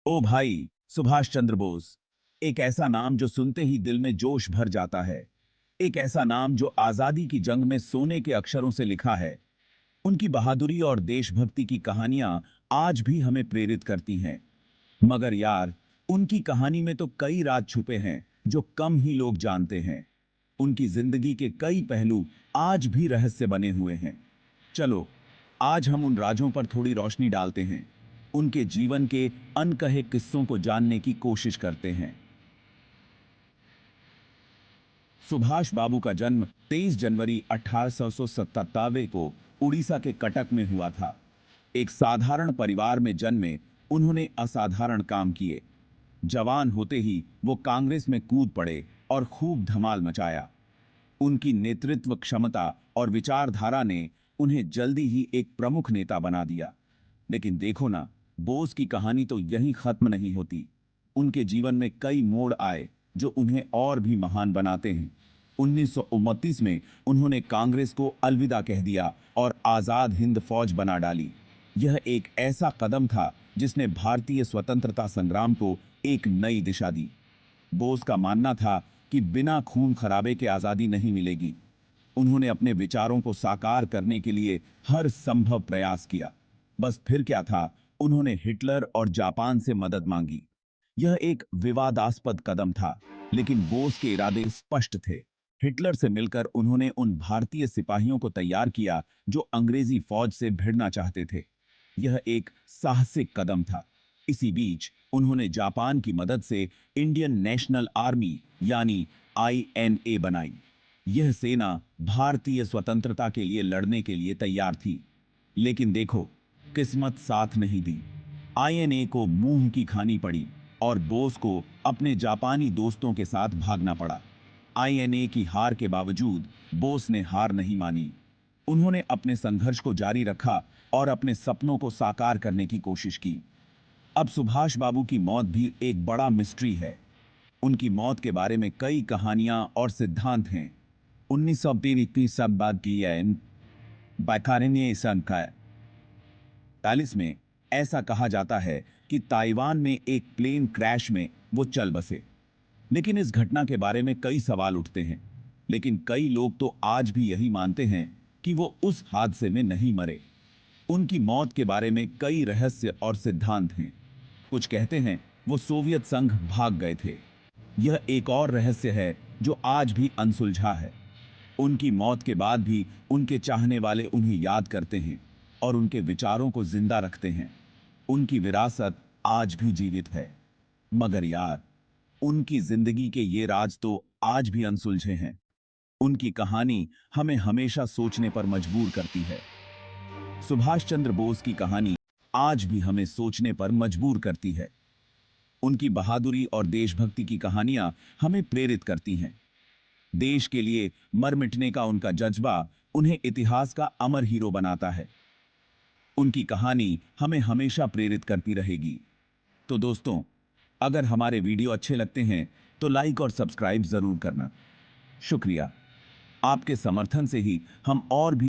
ओ भाई, सुभाष चंद्र बोस। एक ऐसा नाम जो सुनते ही दिल में जोश भर जाता है। एक ऐसा नाम जो आजादी की जंग में सोने के अक्षरों से लिखा है। उनकी बहादुरी और देशभक्ति की कहानियां आज भी हमें प्रेरित करती हैं। मगर यार, उनकी कहानी में तो कई राज छुपे हैं जो कम ही लोग जानते हैं। उनकी जिंदगी के कई पहलू आज भी रहस्य बने हुए हैं। चलो, आज हम उन राजों पर थोड़ी रोशनी डालते हैं। उनके जीवन के अनकहे किस्सों को जानने की कोशिश करते हैं। सुभाष बाबू का जन्म 23 जनवरी 1897 को उड़ीसा के कटक में हुआ था। एक साधारण परिवार में जन्मे, उन्होंने असाधारण काम किए। जवान होते ही वो कांग्रेस में कूद पड़े और खूब धमाल मचाया। उनकी नेतृत्व क्षमता और विचारधारा ने उन्हें जल्दी ही एक प्रमुख नेता बना दिया। लेकिन देखो ना, बोस की कहानी तो यहीं खत्म नहीं होती। उनके जीवन में कई मोड़ आए जो उन्हें और भी महान बनाते हैं। 1929 में उन्होंने कांग्रेस को अलविदा कह दिया और आजाद हिंद फौज बना डाली। यह एक ऐसा कदम था जिसने भारतीय स्वतंत्रता संग्राम को एक नई दिशा दी। बोस का मानना था कि बिना खून खराबे के आजादी नहीं मिलेगी। उन्होंने अपने विचारों को साकार करने के लिए हर संभव प्रयास किया। बस फिर क्या था, उन्होंने हिटलर और जापान से मदद मांगी। यह एक विवादास्पद कदम था, लेकिन बोस के इरादे स्पष्ट थे। हिटलर से मिलकर उन्होंने उन भारतीय सिपाहियों को तैयार किया जो अंग्रेजी फौज से भिड़ना चाहते थे। यह एक साहसिक कदम था। इसी बीच उन्होंने जापान की मदद से इंडियन नेशनल आर्मी यानी INA बनाई। यह सेना भारतीय स्वतंत्रता के लिए लड़ने के लिए तैयार थी। लेकिन देखो, किस्मत साथ नहीं दी। INA को मुंह की खानी पड़ी और बोस को अपने जापानी दोस्तों के साथ भागना पड़ा। INA की हार के बावजूद बोस ने हार नहीं मानी। उन्होंने अपने संघर्ष को जारी रखा और अपने सपनों को साकार करने की कोशिश की। अब सुभाष बाबू की मौत भी एक बड़ा मिस्ट्री है। उनकी मौत के बारे में कई कहानियां और सिद्धांत हैं। 1942 बैकारेनिए संख्या 40 में ऐसा कहा जाता है कि ताइवान में एक प्लेन क्रैश में वो चल बसे। लेकिन इस घटना के बारे में कई सवाल उठते हैं। लेकिन कई लोग तो आज भी यही मानते हैं कि वो उस हादसे में नहीं मरे। उनकी मौत के बारे में कई रहस्य और सिद्धांत हैं। कुछ कहते हैं वो सोवियत संघ भाग गए थे। यह एक और रहस्य है जो आज भी अनसुलझा है। उनकी मौत के बाद भी उनके चाहने वाले उन्हें याद करते हैं और उनके विचारों को जिंदा रखते हैं। उनकी विरासत आज भी जीवित है। मगर यार, उनकी जिंदगी के ये राज तो आज भी अनसुलझे हैं। उनकी कहानी हमें हमेशा सोचने पर मजबूर करती है। सुभाष चंद्र बोस की कहानी आज भी हमें सोचने पर मजबूर करती है। उनकी बहादुरी और देशभक्ति की कहानियां हमें प्रेरित करती हैं। देश के लिए मर मिटने का उनका जज्बा उन्हें इतिहास का अमर हीरो बनाता है। उनकी कहानी हमें हमेशा प्रेरित करती रहेगी। तो दोस्तों, अगर हमारे वीडियो अच्छे लगते हैं तो लाइक और सब्सक्राइब जरूर करना। शुक्रिया। आपके समर्थन से ही हम और भी